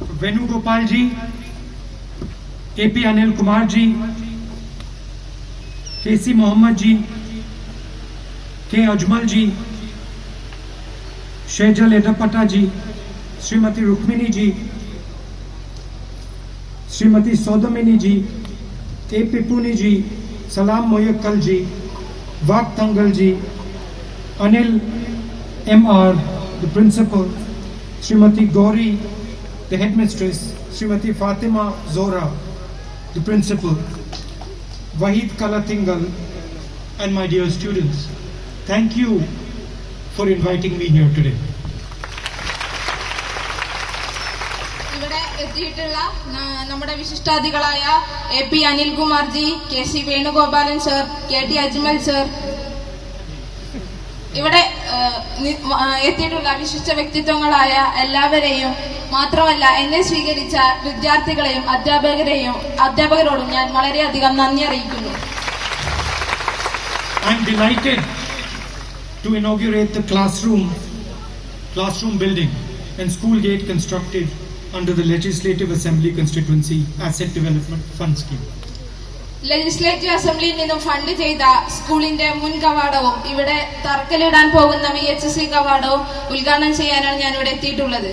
Venugopal ji, AP Anil Kumar ji, KC Mohammed ji, K Ajmal ji, Shejal Edapata ji, Srimati Rukmini ji, Srimati Sodamini ji, A Pipuni ji, Salam Moyakkal ji, Vak Tangal ji, Anil MR, the principal, Srimati Gauri, the headmistress, Srimati Fatima Zora, the principal, Wahid Kalatingal, and my dear students, thank you for inviting me here today. ഇവിടെ എത്തിയിട്ടുള്ള നമ്മുടെ വിശിഷ്ടാതിഥികളായ AP Anil Kumar G, KC Venugopalan sir, KT Ajmal sir, ഇവിടെ എത്തിയിട്ടുള്ള വിശിഷ്ട വ്യക്തിത്വങ്ങളായ എല്ലാവരെയും മാത്രമല്ല എന്നെ സ്വീകരിച്ച വിദ്യാർത്ഥികളെയും അധ്യാപകരോടും ഞാൻ വളരെയധികം നന്ദി അറിയിക്കുന്നു. I'm delighted to inaugurate the classroom building and school gate constructed under the Legislative Assembly Constituency Asset Development Fund Scheme. Legislative അസംബ്ലിയിൽ നിന്നും ഫണ്ട് ചെയ്ത സ്കൂളിന്റെ മുൻ കവാടവും ഇവിടെ തറക്കല്ലിടാൻ പോകുന്ന VHSC കവാടവും ഉദ്ഘാടനം ചെയ്യാനാണ് ഞാൻ ഇവിടെ എത്തിയിട്ടുള്ളത്.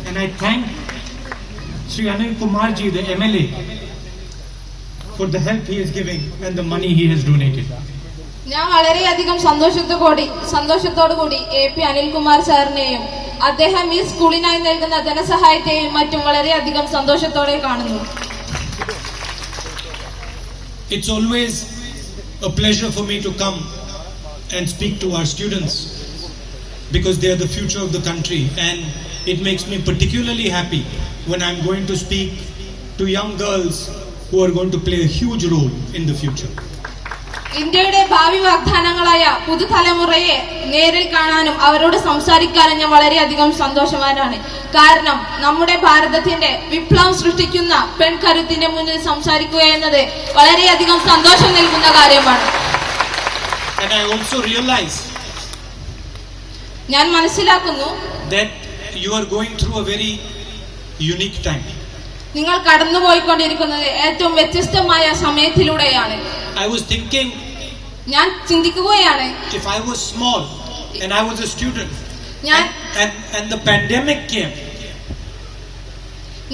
And I thank Sri Anil Kumar ji, the MLA, for the help he is giving and the money he has donated. ഞാൻ വളരെയധികം സന്തോഷത്തോടു കൂടി AP അനിൽ കുമാർ സാറിനെയും അദ്ദേഹം ഈ സ്കൂളിനായി നൽകുന്ന ധനസഹായത്തെയും മറ്റും വളരെയധികം സന്തോഷത്തോടെ കാണുന്നു. It's always a pleasure for me to come and speak to our students because they are the future of the country, and it makes me particularly happy when I'm going to speak to young girls who are going to play a huge role in the future. ഇന്ത്യയുടെ ഭാവി വാഗ്ദാനങ്ങളായ പുതുതലമുറയെ നേരിൽ കാണാനും അവരോട് സംസാരിക്കാനും ഞാൻ വളരെയധികം സന്തോഷവാനാണ്. കാരണം നമ്മുടെ ഭാരതത്തിന്റെ വിപ്ലവം സൃഷ്ടിക്കുന്ന പെൺകരുത്തിന്റെ മുന്നിൽ സംസാരിക്കുക എന്നത് വളരെയധികം സന്തോഷം നൽകുന്ന കാര്യമാണ്. And I also realize ഞാൻ മനസ്സിലാക്കുന്നു that you are going through a very unique time. നിങ്ങൾ കടന്നുപോയിക്കൊണ്ടിരിക്കുന്നത് ഏറ്റവും വ്യത്യസ്തമായ സമയത്തിലൂടെയാണ്. I was thinking, ഞാൻ ചിന്തിക്കുകയാണ്, if I was small and I was a student and the pandemic came,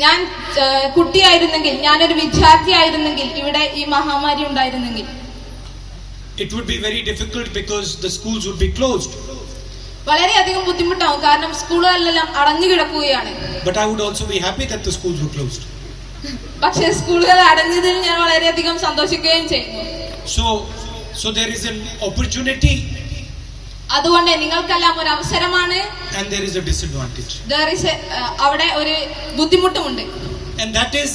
ഞാൻ കുട്ടിയായിരുന്നെങ്കിൽ, ഞാനൊരു വിദ്യാർത്ഥിയായിരുന്നെങ്കിൽ, ഇവിടെ ഈ മഹാമാരി ഉണ്ടായിരുന്നെങ്കിൽ it would be very difficult because the schools would be closed. വളരെയധികം ബുദ്ധിമുട്ടാവും, കാരണം സ്കൂളുകളെല്ലാം അടഞ്ഞു കിടക്കുകയാണ്. But I would also be happy that the schools were closed. പക്ഷേ സ്കൂളുകൾ അടഞ്ഞതിൽ ഞാൻ വളരെയധികം സന്തോഷിക്കുകയും ചെയ്യുന്നു. So there is an opportunity അതുകൊണ്ട് നിങ്ങൾക്കെല്ലാം ഒരു അവസരമാണ്, and there is a disadvantage. അവിടെ ഒരു ബുദ്ധിമുട്ടുമുണ്ട്. And that is,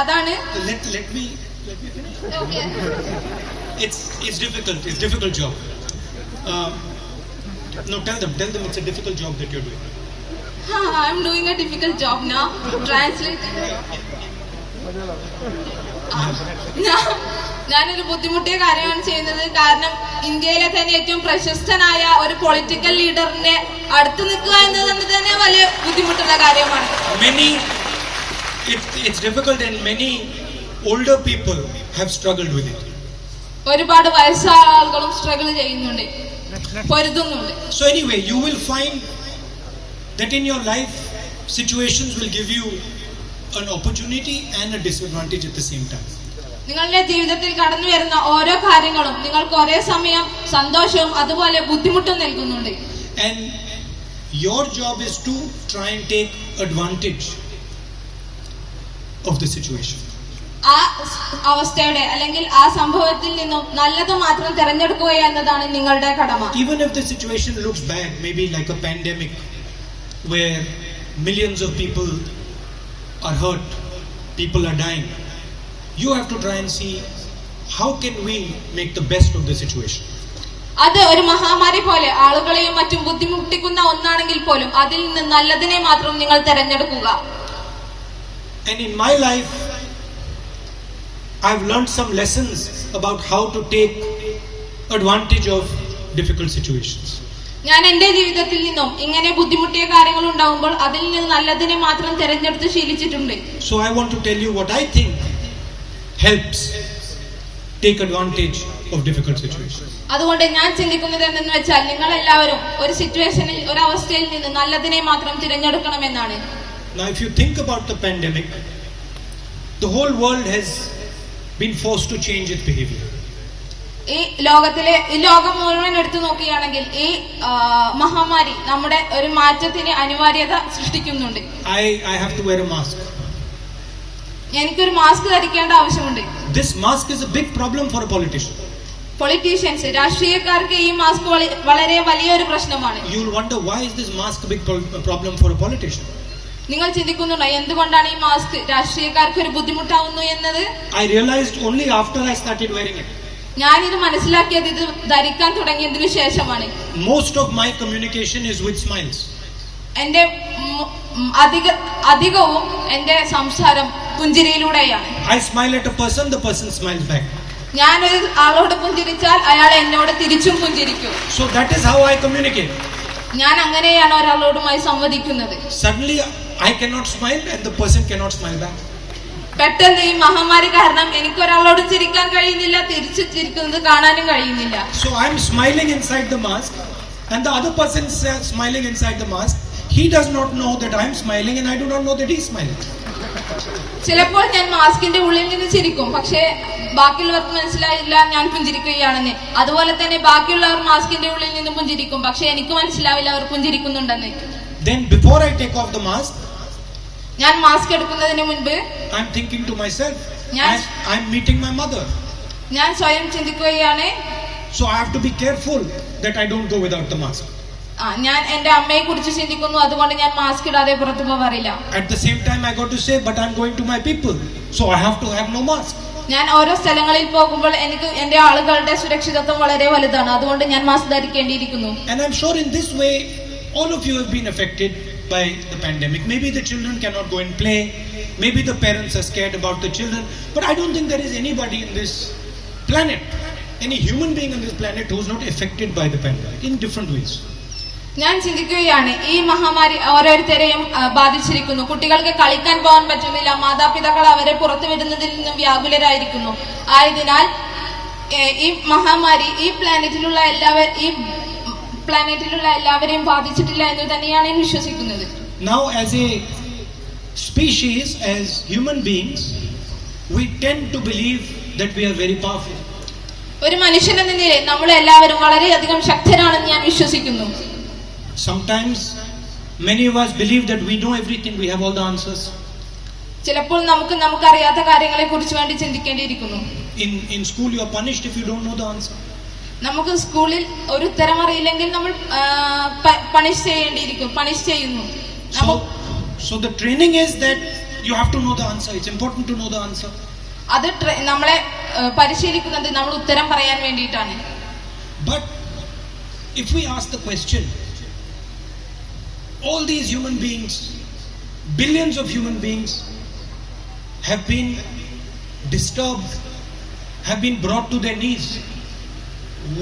അതാണ് let me okay. It's difficult job. No, tell them it's a difficult job that you're doing. I'm doing a difficult job now. Translate. ഞാനൊരു ബുദ്ധിമുട്ടിയ കാര്യമാണ് ചെയ്യുന്നത്, കാരണം ഇന്ത്യയിലെ തന്നെ ഏറ്റവും പ്രശസ്തനായ ഒരു പൊളിറ്റിക്കൽ ലീഡറിന്റെ അടുത്ത് നിൽക്കുക എന്നത് തന്നെ വലിയ ബുദ്ധിമുട്ടുള്ള കാര്യമാണ്. It's difficult and many older people have struggled with it. ഒരുപാട് വയസ്സായ ആളുകളും സ്ട്രഗിൾ ചെയ്യുന്നുണ്ട്, പൊരുതുന്നുണ്ട്. So anyway, you will find that in your life situations will give you an opportunity and a disadvantage at the same time. നിങ്ങളുടെ ജീവിതത്തിൽ കടന്നു വരുന്ന ഓരോ കാര്യങ്ങളും നിങ്ങൾക്ക് ഒരേ സമയം സന്തോഷവും അതുപോലെ ബുദ്ധിമുട്ടും നൽകുന്നുണ്ട്. And your job is to try and take advantage of the situation. ആ അവസ്ഥയുടെ അല്ലെങ്കിൽ ആ സംഭവത്തിൽ നിന്നും നല്ലത് മാത്രം തിരഞ്ഞെടുക്കുക എന്നതാണ് നിങ്ങളുടെ കടമ. Even if the situation looks bad, maybe like a pandemic where millions of people are hurt, people are dying, you have to try and see how can we make the best of the situation. അത് ഒരു മഹാമാരി പോലെ ആളുകളെയും മറ്റും ബുദ്ധിമുട്ടിക്കുന്ന ഒന്നാണെങ്കിൽ പോലും അതിൽ നിന്ന് നല്ലതിനെ മാത്രം നിങ്ങൾ തിരഞ്ഞെടുക്കുക. And in my life I've learned some lessons about how to take advantage of difficult situations. ഞാൻ എന്റെ ജീവിതത്തിൽ നിന്നും ഇങ്ങനെ ബുദ്ധിമുട്ടിയ കാര്യങ്ങൾ ഉണ്ടാകുമ്പോൾ അതിൽ നിന്ന് നല്ലതിനെ മാത്രം തിരഞ്ഞെടുത്ത് ശീലിച്ചിട്ടുണ്ട്. So I want to tell you what I think helps take advantage of difficult situations. അതുകൊണ്ട് ഞാൻ ചിന്തിക്കുന്നത് എന്തെന്ന് വെച്ചാൽ നിങ്ങൾ എല്ലാവരും ഒരു സിറ്റുവേഷനിൽ ഒരു അവസ്ഥയിൽ നിന്ന് നല്ലതിനെ മാത്രം തിരഞ്ഞെടുക്കണമെന്നാണ്. Now if you think about the pandemic, the whole world has been forced to change its behavior. ഈ ലോകം മുഴുവൻ എടുത്തു നോക്കുകയാണെങ്കിൽ ഈ മഹാമാരി നമ്മുടെ ഒരു മാറ്റത്തിന് അനിവാര്യത സൃഷ്ടിക്കുന്നുണ്ട്. I have to wear a mask. എനിക്കൊരു മാസ്ക് ധരിക്കേണ്ട ആവശ്യമുണ്ട്. This mask is a big problem for a politician. Politicians രാഷ്ട്രീയക്കാർക്ക് ഈ മാസ്ക് വളരെ വലിയൊരു പ്രശ്നമാണ്. You will wonder why is this mask a big problem for a politician? നിങ്ങൾ ചിന്തിക്കുന്നുണ്ടോ എന്തുകൊണ്ടാണ് ഈ മാസ്ക് രാഷ്ട്രീയക്കാർക്ക് ഒരു ബുദ്ധിമുട്ടാവുന്നു എന്നത്? I realized only after I started wearing it. ഞാൻ ഇത് മനസ്സിലാക്കിയത് ഇത് ധരിക്കാൻ തുടങ്ങിയതിനു ശേഷമാണ്. Most of my communication is with smiles. എന്റെ അധികവും എന്റെ സംസാരം പുഞ്ചിരിയിലൂടെയാണ്. I smile at a person, the person smiles back. ഞാൻ ഒരു ആളോട് പുഞ്ചിരിച്ചാൽ അയാൾ എന്നോട് തിരിച്ചും പുഞ്ചിരിക്കും. So that is how I communicate. ഞാൻ അങ്ങനെയാണ് ഒരാളോടുമായി സംവദിക്കുന്നത്. Suddenly I cannot smile and the person cannot smile back. പെട്ടെന്ന് ഈ മഹാമാരി കാരണം എനിക്ക് ഒരാളോടും ചിരിക്കാൻ കഴിയുന്നില്ല, തിരിച്ചു ചിരിക്കുന്നത് കാണാനും കഴിയുന്നില്ല. So I am smiling inside the mask and the other person is smiling inside the mask. He does not know that I am smiling and I do not know that he is smiling. ചിലപ്പോൾ ഞാൻ മാസ്കിന്റെ ഉള്ളിൽ നിന്ന് ചിരിക്കും, പക്ഷേ ബാക്കിയുള്ളവർക്ക് മനസ്സിലായില്ല ഞാൻ പുഞ്ചിരിക്കുകയാണെന്ന്. അതുപോലെ തന്നെ ബാക്കിയുള്ളവർ മാസ്കിന്റെ ഉള്ളിൽ നിന്ന് പുഞ്ചിരിക്കും, പക്ഷെ എനിക്ക് മനസ്സിലാവില്ല അവർ പുഞ്ചിരിക്കുന്നുണ്ടെന്ന്. Then before I take off the mask, ഞാൻ മാസ്ക് എടുക്കുന്നതിന് മുൻപ് I am thinking to myself, Yes. I am meeting my mother. ഞാൻ സ്വയം ചിന്തിക്കുകയാണ്, So I have to be careful that I don't go without the mask. ഞാൻ എന്റെ അമ്മയെ കുറിച്ച് ചിന്തിക്കുന്നു, അതുകൊണ്ട് ഞാൻ മാസ്ക് ഇടാതെ പുറത്തു പോകാറില്ല. At the same time I got to say, but I am going to my people, so I have to have no mask. ഞാൻ ഓരോ സ്ഥലങ്ങളിൽ പോകുമ്പോൾ എനിക്ക് എന്റെ ആളുകളുടെ സുരക്ഷിതത്വം വളരെ വലുതാണ്, അതുകൊണ്ട് ഞാൻ mask ധരിക്കേണ്ടിയിരിക്കുന്നു. And I am sure in this way all of you have been affected by the pandemic. Maybe the children cannot go and play, maybe the parents are scared about the children, but I don't think there is anybody in this planet, any human being on this planet who is not affected by the pandemic in different ways. ഞാൻ ചിന്തിക്കുകയാണ്, ഈ മഹാമാരി ഓരോരുത്തരെയും ബാധിച്ചിരിക്കുന്നു. കുട്ടികൾക്ക് കളിക്കാൻ പോകാൻ പറ്റുന്നില്ല, മാതാപിതാക്കൾ അവരെ പുറത്തു വിടുന്നതിൽ നിന്നും വ്യാകുലരായിരിക്കുന്നു. ആയതിനാൽ ഈ മഹാമാരി ഈ പ്ലാനറ്റിലുള്ള എല്ലാവരെയും ബാധിച്ചിട്ടില്ല എന്ന് തന്നെയാണ് ഞാൻ വിശ്വസിക്കുന്നത്. Now as a species, as human beings, we tend to believe that we are very powerful. ഒരു മനുഷ്യൻ എന്ന നിലയിൽ നമ്മൾ എല്ലാവരും വളരെയധികം ശക്തരാണെന്ന് ഞാൻ വിശ്വസിക്കുന്നു. Sometimes many of us believe that we know everything, we have all the answers. ചിലപ്പോൾ നമുക്കറിയാത്ത കാര്യങ്ങളെ കുറിച്ച് വേണ്ടി ചിന്തിക്കേണ്ടിയിരിക്കുന്നു. In school you are punished if you don't know the answer. നമുക്ക് സ്കൂളിൽ ഒരു ഉത്തരം അറിയില്ലെങ്കിൽ നമ്മൾ പണിഷ് ചെയ്യുന്നു. So the training is that you have to know the answer. It's important to know the answer. അത് നമ്മളെ പരിശീലിക്കുന്നത് നമ്മൾ ഉത്തരം പറയാൻ വേണ്ടിയിട്ടാണ്. But if we ask the question, all these human beings, billions of human beings have been disturbed, have been brought to their knees.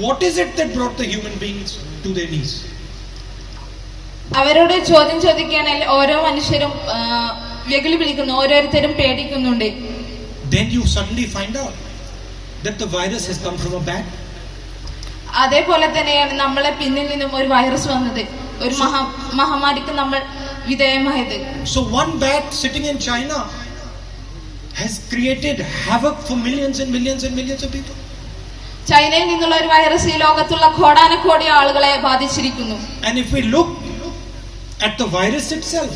What is it that brought the human beings to their knees? അവരോട് ചോദ്യം ചോദിക്കുകയാണെങ്കിൽ ഓരോ മനുഷ്യരും വെകിളി വിളിക്കുന്നു, ഓരോരുത്തരും പേടിക്കുന്നുണ്ട്. Then you suddenly find out that the virus has come from a bat. അതേപോലെ തന്നെയാണ് നമ്മളെ പിന്നിൽ നിന്നും ഒരു വൈറസ് വന്നത്, ഒരു മഹാമാരിക്ക് നമ്മൾ വിധേയമായത്. So one bat sitting in China has created havoc for millions and millions and millions of people. ചൈനയിൽ നിന്നുള്ള ഒരു വൈറസ് ഈ ലോകത്തുള്ള കോടാനക്കോടി ആളുകളെ ബാധിച്ചിരിക്കുന്നു. And if we look at the virus itself,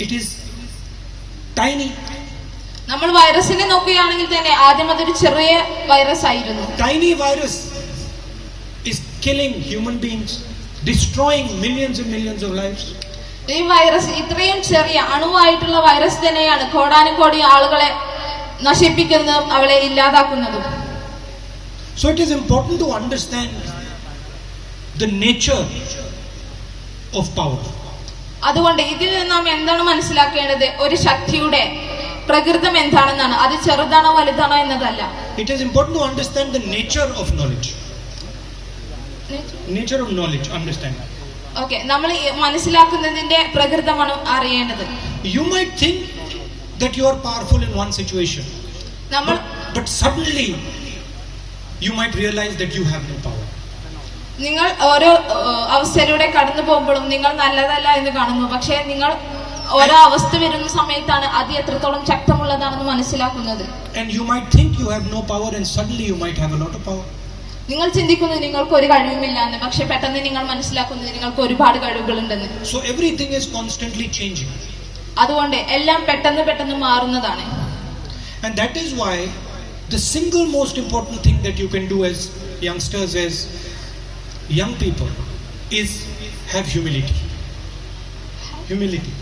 it is tiny. നമ്മൾ വൈറസിനെ നോക്കുകയാണെങ്കിൽ തന്നെ ആദ്യം അതൊരു ചെറിയ വൈറസ് ആയിരുന്നു. Tiny virus is killing human beings, destroying millions and millions of lives. ഈ വൈറസ് ഇത്രയും ചെറിയ അണുവായിട്ടുള്ള വൈറസ് തന്നെയാണ് കോടാനുകോടി ആളുകളെ നശിപ്പിക്കുന്നതും അവളെ ഇല്ലാതാക്കുന്നതും. So it is important to understand the nature of power. അതുകൊണ്ട് ഇതിൽ നിന്ന് നാം എന്താണ് മനസ്സിലാക്കേണ്ടത്? ഒരു ശക്തിയുടെ പ്രകൃതം എന്താണെന്നാണ്. അത് ചെറുതാണോ വലുതാണോ എന്നതല്ല. It is important to understand the nature of knowledge. Nature of knowledge, understand. Okay, നമ്മൾ മനസ്സിലാക്കുന്നതിന്റെ പ്രകൃതമാണ് അറിയേണ്ടത്. You might think that you are powerful in one situation, നമ്മൾ but suddenly you might realize that you have no power. നിങ്ങൾ ഓരോ അവസ്ഥയിലൂടെ കടന്നു പോകുമ്പോഴും നിങ്ങൾ നല്ലതല്ല എന്ന് കാണുന്നു. പക്ഷേ നിങ്ങൾ ഓരോ അവസ്ഥ വരുന്ന സമയത്താണ് അത് എത്രത്തോളം ശക്തമുള്ളതാണെന്ന് മനസ്സിലാക്കുന്നത്. And you might think you have no power, and suddenly you might have a lot of power. നിങ്ങൾ ചിന്തിക്കുന്നത് നിങ്ങൾക്ക് ഒരു കഴിവുമില്ല എന്ന്, പക്ഷെ പെട്ടെന്ന് നിങ്ങൾ മനസ്സിലാക്കുന്നത് നിങ്ങൾക്ക് ഒരുപാട് കഴിവുകളുണ്ടെന്ന്. So everything is constantly changing. അതുകൊണ്ട് എല്ലാം പെട്ടെന്ന് മാറുന്നതാണ്. And that is why the single most important thing that you can do as youngsters, as young people, is have humility. Humility.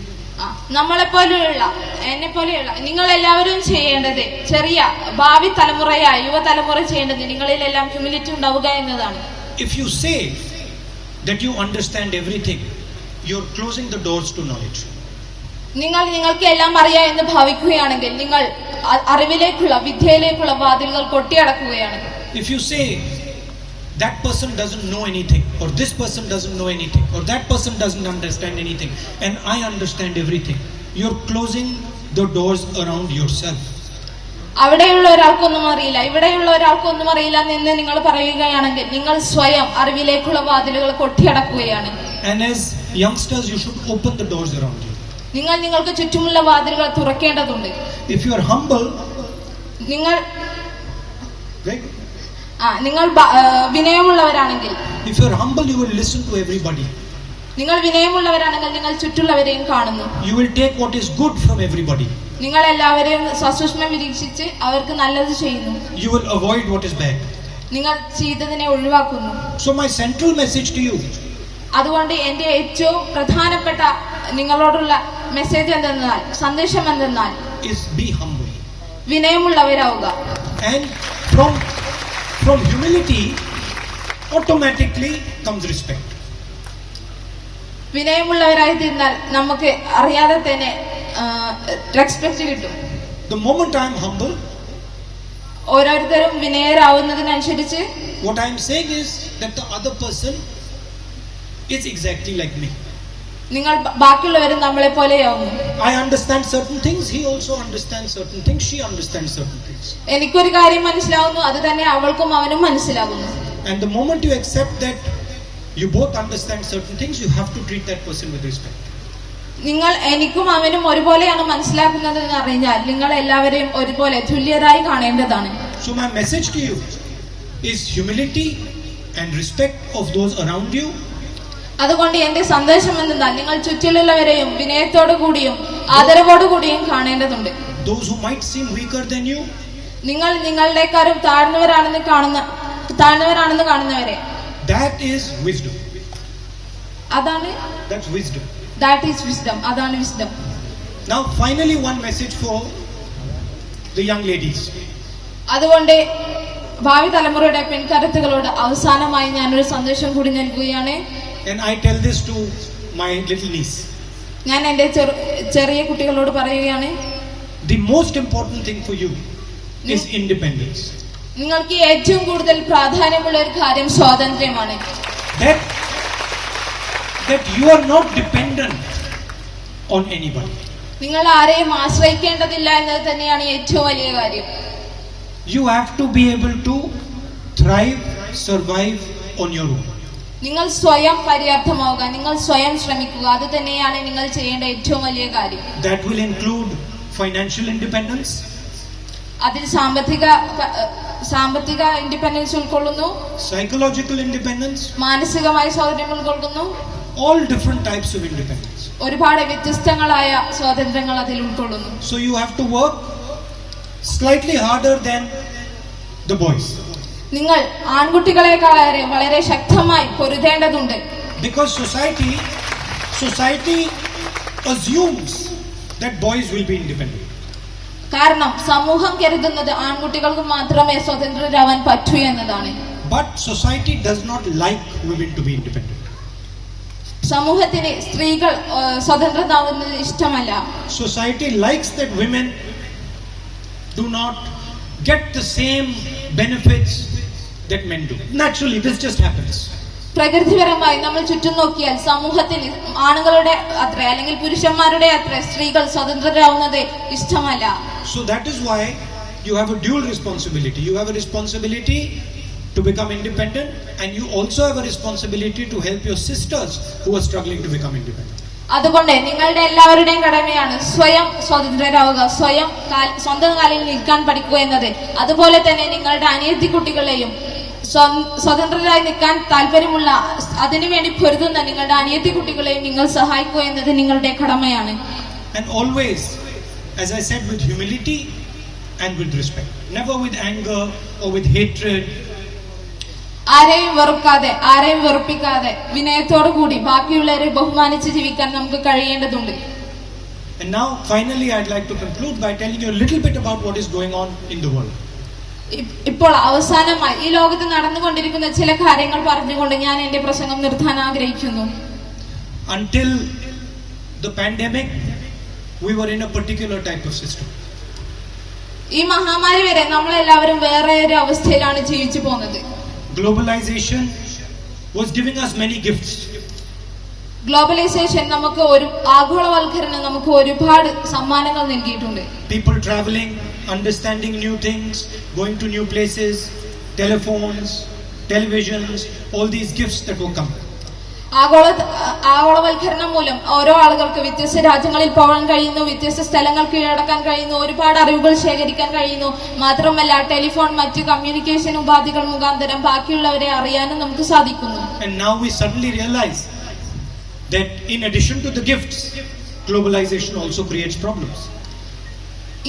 നമ്മളെപ്പോലെയുള്ള എന്നെപ്പോലെയുള്ള നിങ്ങൾ എല്ലാവരും ചെയ്യേണ്ടത്, ചെറിയ ഭാവി തലമുറയായ യുവതലമുറ ചെയ്യേണ്ടത് നിങ്ങളിലെല്ലാം ഹ്യൂമിലിറ്റി ഉണ്ടാവുക എന്നതാണ്. If you say that you understand everything, you're closing the doors to knowledge. നിങ്ങൾക്ക് എല്ലാം അറിയാം എന്ന് ഭാവിക്കുകയാണെങ്കിൽ നിങ്ങൾ അറിവിലേക്കുള്ള വിദ്യയിലേക്കുള്ള വാതിലുകൾ കൊട്ടിയടക്കുകയാണ്. If you say that person doesn't know anything, or this person doesn't know anything, or that person doesn't understand anything, and I understand everything, you're closing the doors around yourself. അവിടെയുള്ള ഒരാൾക്കൊന്നും അറിയില്ല, ഇവിടെയുള്ള ഒരാൾക്കൊന്നും അറിയില്ല എന്ന് നിങ്ങൾ പറയുകയാണെങ്കിൽ നിങ്ങൾ സ്വയം അറിവിലേക്കുള്ള വാതിലുകൾ കൊട്ടിയടക്കുകയാണ്. And as youngsters, you should open the doors around you. നിങ്ങൾക്ക് ചുറ്റുമുള്ള വാതിലുകൾ തുറക്കേണ്ടതുണ്ട്. If you are humble, നിങ്ങൾ right? നിങ്ങൾ വിനയമുള്ളവരാണെങ്കിൽ, if you are humble, you will listen to everybody. നിങ്ങൾ വിനയമുള്ളവരാണെങ്കിൽ നിങ്ങൾ ചുറ്റുള്ളവരെയും കാണുന്നു. You will take what is good from everybody. നിങ്ങൾ എല്ലാവരെയും സസൂക്ഷ്മം നിരീക്ഷിച്ച് അവർക്ക് നല്ലത് ചെയ്യുന്നു. You will avoid what is bad. നിങ്ങൾ ചെയ്തതിനെ ഒഴിവാക്കുന്നു. So my central message to you, അതുകൊണ്ട് എന്റെ ഏറ്റവും പ്രധാനപ്പെട്ട നിങ്ങളോടുള്ള മെസ്സേജ് എന്തെന്നാൽ, സന്ദേശം എന്തെന്നാൽ, is be humble. വിനയമുള്ളവരാവുക. And from humility automatically comes respect. വിനയമുള്ളവരായി തീർന്നാൽ നമുക്ക് അറിയാതെ തന്നെ റെസ്പെക്ട് കിട്ടും. The moment I am humble, ഓരോരുത്തരും വിനയരാവുന്നതിനനുസരിച്ച് what I am saying is that the other person is exactly like me. നിങ്ങൾ ബാക്കിയുള്ളവരും നമ്മളെ പോലെയാവുന്നു. I understand certain things, he also understands certain things, she understands certain things. എനിക്കൊരു കാര്യം മനസ്സിലാവുന്നു, അത് തന്നെ അവൾക്കും അവനും മനസ്സിലാകുന്നു. And the moment you accept that you both understand certain things, you have to treat that person with respect. നിങ്ങൾ എനിക്കും അവനും ഒരുപോലെയാണ് മനസ്സിലാക്കുന്നത് എന്ന് അറിഞ്ഞാൽ നിങ്ങൾ എല്ലാവരെയും ഒരുപോലെ തുല്യരായി കാണേണ്ടതാണ്. So my message to you is humility and respect of those around you. അതുകൊണ്ട് എന്റെ സന്ദേശം എന്തെന്നാൽ നിങ്ങൾ ചുറ്റിലുള്ളവരെയും വിനയത്തോടു കൂടിയും ആദരവോടു കൂടിയും കാണേണ്ടതുണ്ട്. Those who might seem weaker than you, നിങ്ങൾ നിങ്ങളുടെക്കാരും താഴ്ന്നവരാണെന്ന് കാണുന്നവരെ, that is wisdom. അതാണ് That's wisdom. that is wisdom. അതാണ് wisdom. Now finally one message for the young ladies. അതുകൊണ്ട് ഭാവി തലമുറയുടെ പെൺകരുത്തുകളോട് അവസാനമായി ഞാനൊരു സന്ദേശം കൂടി നൽകുകയാണ്. And I tell this to my little niece. ഞാൻ എൻ്റെ ചെറിയ കുട്ടികളോട് പറയുകയാണ്, The most important thing for you is independence. നിങ്ങൾക്ക് ഏറ്റവും കൂടുതൽ പ്രാധാന്യമുള്ള ഒരു കാര്യം സ്വാതന്ത്ര്യമാണ്. That you are not dependent on anybody. നിങ്ങൾ ആരെയും ആശ്രയിക്കേണ്ടതില്ല എന്നത് തന്നെയാണ് ഏറ്റവും വലിയ കാര്യം. You have to be able to thrive, survive on your own. നിങ്ങൾ സ്വയം പര്യാപ്തമാവുക, നിങ്ങൾ സ്വയം ശ്രമിക്കുക, അത് തന്നെയാണ് നിങ്ങൾ ചെയ്യേണ്ട ഏറ്റവും വലിയ കാര്യം. That will include financial independence. അതിൽ സാമ്പത്തിക ഇൻഡിപെൻഡൻസ് ഉൾക്കൊള്ളുന്നു, Psychological independence. മാനസികമായ സ്വാതന്ത്ര്യം ഉൾക്കൊള്ളുന്നു. All different types of independence. ഒരുപാട് വ്യത്യസ്തങ്ങളായ സ്വാതന്ത്ര്യങ്ങൾ അതിൽ ഉൾക്കൊള്ളുന്നു. So you have to work slightly harder than the boys. നിങ്ങൾ ആൺകുട്ടികളെക്കാൾ വളരെ ശക്തമായി പൊരുതേണ്ടതുണ്ട്. Because society assumes that boys will be independent. കാരണം സമൂഹം കരുതുന്നത് ആൺകുട്ടികൾക്ക് മാത്രമേ സ്വതന്ത്രരാവാൻ പറ്റൂ എന്നതാണ്. But society does not like women to be independent. സമൂഹത്തിന് സ്ത്രീകൾ സ്വതന്ത്രരാവുന്നത് ഇഷ്ടമല്ല. Society likes that women do not get the same benefits that men do. Naturally, this just happens. പ്രകൃതിപരമായി നമ്മൾ ചുറ്റും നോക്കിയാൽ സമൂഹത്തിൽ ആണുങ്ങളുടെ അത്ര അല്ലെങ്കിൽ പുരുഷന്മാരുടെ അത്ര സ്ത്രീകൾ സ്വതന്ത്രരാവുന്നത് ഇഷ്ടമല്ല. So that is why you have a dual responsibility. You have a responsibility to become independent, and you also have a responsibility to help your sisters who are struggling to become independent. അതുകൊണ്ട് നിങ്ങളുടെ എല്ലാവരുടെയും കടമയാണ് സ്വയം സ്വതന്ത്രരാവുക, സ്വന്തം കാലിൽ നിൽക്കാൻ പഠിക്കുക എന്നത്. അതുപോലെ തന്നെ നിങ്ങളുടെ അനിയത്തി കുട്ടികളെയും സ്വതന്ത്രരായി നിൽക്കാൻ താല്പര്യമുള്ള, അതിനുവേണ്ടി പൊരുതുന്ന നിങ്ങളുടെ അനിയത്തി കുട്ടികളെയും നിങ്ങൾ സഹായിക്കുക എന്നത് നിങ്ങളുടെ കടമയാണ്. And always, as I said, with humility and with respect, never with anger or with hatred. ആരെയും വെറുക്കാതെ, ആരെയും വെറുപ്പിക്കാതെ, വിനയത്തോടു കൂടി ബാക്കിയുള്ളവരെ ബഹുമാനിച്ച് ജീവിക്കാൻ നമുക്ക് കഴിയേണ്ടതുണ്ട്. And now finally I'd like to conclude by telling you a little bit about what is going on in the world. ഇപ്പോൾ അവസാനമായി ഈ ലോകത്ത് നടന്നുകൊണ്ടിരിക്കുന്ന ചില കാര്യങ്ങൾ പറഞ്ഞുകൊണ്ട് ഞാൻ എന്റെ പ്രസംഗം നിർത്താൻ ആഗ്രഹിക്കുന്നു. Until the pandemic, we were in a particular type of system. ഈ മഹാമാരി വരെ നമ്മളെല്ലാവരും വേറെ ഒരു അവസ്ഥയിലാണ് ജീവിച്ചു പോകുന്നത്. Globalization was giving us many gifts. Globalisation നമുക്ക് ഒരു ആഗോളവൽക്കരണം നമുക്ക് ഒരുപാട് സമ്മാനങ്ങൾ നൽകിയിട്ടുണ്ട്. People traveling, understanding new things, going to new places, telephones, televisions, all these gifts that were coming. ആഗോളവൽക്കരണം മൂലം ഓരോ ആളുകൾക്ക് വ്യത്യസ്ത രാജ്യങ്ങളിൽ പോകാൻ കഴിയുന്നു, വ്യത്യസ്ത സ്ഥലങ്ങൾ കീഴടക്കാൻ കഴിയുന്നു, ഒരുപാട് അറിവുകൾ ശേഖരിക്കാൻ കഴിയുന്നു. മാത്രമല്ല ടെലിഫോൺ, മറ്റ് കമ്മ്യൂണിക്കേഷൻ ഉപാധികൾ മുഖാന്തരം ബാക്കിയുള്ളവരെ അറിയാനും നമുക്ക് സാധിക്കുന്നു. And now we suddenly realize that in addition to the gifts, globalization also creates problems.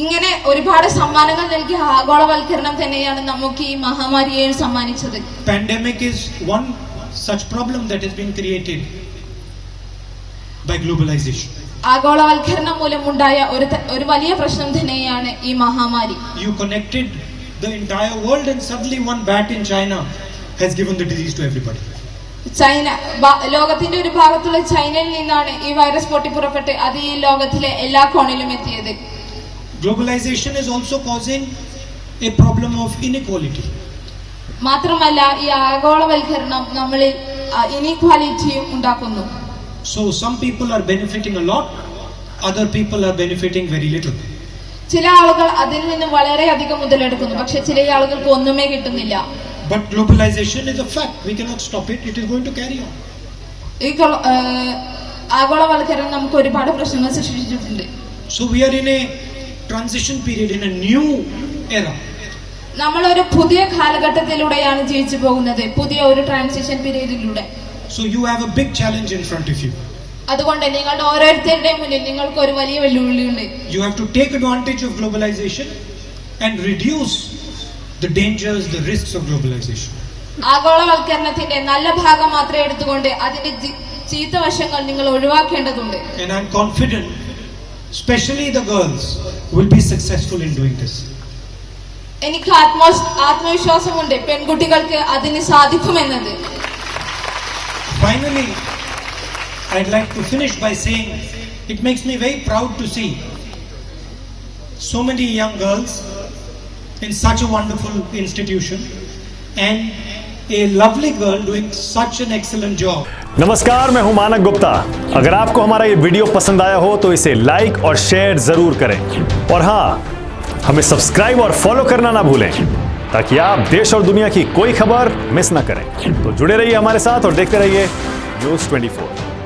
ഇങ്ങനെ ഒരുപാട് സമ്മാനങ്ങൾ നൽകിയ ആഗോളവൽക്കരണം തന്നെയാണ് നമുക്ക് ഈ മഹാമാരിയെ സമ്മാനിച്ചത്. Pandemic is one such problem that has been created by globalization. ആഗോളവൽക്കരണം മൂലമുണ്ടായ ഒരു വലിയ പ്രശ്നം തന്നെയാണ് ഈ മഹാമാരി. You connected the entire world and suddenly one bat in China has given the disease to everybody. ലോകത്തിന്റെ ഒരു ഭാഗത്തുള്ള ചൈനയിൽ നിന്നാണ് ഈ വൈറസ് പൊട്ടിപ്പുറപ്പെട്ട് അത് ഈ ലോകത്തിലെ എല്ലാ കോണിലും എത്തിയത്. Globalization is also causing a problem of inequality. മാത്രമല്ല ഈ ആഗോളവൽക്കരണം നമ്മളിൽ ഇനീക്വാലിറ്റിയും ഉണ്ടാക്കുന്നു. So some people are benefiting a lot, other people are benefiting very little. ചില ആളുകൾ അതിൽ നിന്ന് വളരെയധികം മുതലെടുക്കുന്നു, പക്ഷെ ചില ആളുകൾക്ക് ഒന്നുമേ കിട്ടുന്നില്ല. But globalization is a fact. We cannot stop it. It is going to carry on. ഈ ആഗോളവൽക്കരണം നമുക്ക് ഒരുപാട് പ്രശ്നങ്ങൾ സൃഷ്ടിച്ചിട്ടുണ്ട്. So we are in a transition period, in a new era. നമ്മൾ ഒരു പുതിയ കാലഘട്ടത്തിലൂടെയാണ് ജീവിച്ചു പോകുന്നത്, പുതിയ ഒരു transition പീരീഡിലൂടെ. So you have a big challenge in front of you. അതുകൊണ്ട് നിങ്ങളുടെ ഓരോരുത്തരുടെയും മുന്നിൽ നിങ്ങൾക്ക് ഒരു വലിയ വെല്ലുവിളിയുണ്ട്. You have to take advantage of globalization and reduce the dangers, the risks of globalization. ആഗോളവൽക്കരണത്തിന്റെ നല്ല ഭാഗം മാത്രം എടുത്തുകൊണ്ട് അതിന്റെ ചീത്ത വശങ്ങൾ നിങ്ങൾ ഒഴിവാക്കേണ്ടതുണ്ട്. And I'm confident, especially the girls, will be successful in doing this. എനിക്ക് ആത്മവിശ്വാസമുണ്ട് പെൺകുട്ടികൾക്ക് അതിന് സാധിക്കുമെന്നത്. Finally, I'd like to finish by saying it makes me very proud to see so many young girls in such a wonderful institution and a lovely girl doing such an excellent job. नमस्कार, मैं हूं मानक गुप्ता। अगर आपको हमारा ये video पसंद आया हो तो इसे लाइक और शेयर जरूर करें, और हाँ, हमें सब्सक्राइब और फॉलो करना ना भूलें ताकि आप देश और दुनिया की कोई खबर मिस ना करें। तो जुड़े रहिए हमारे साथ और देखते रहिए News 24।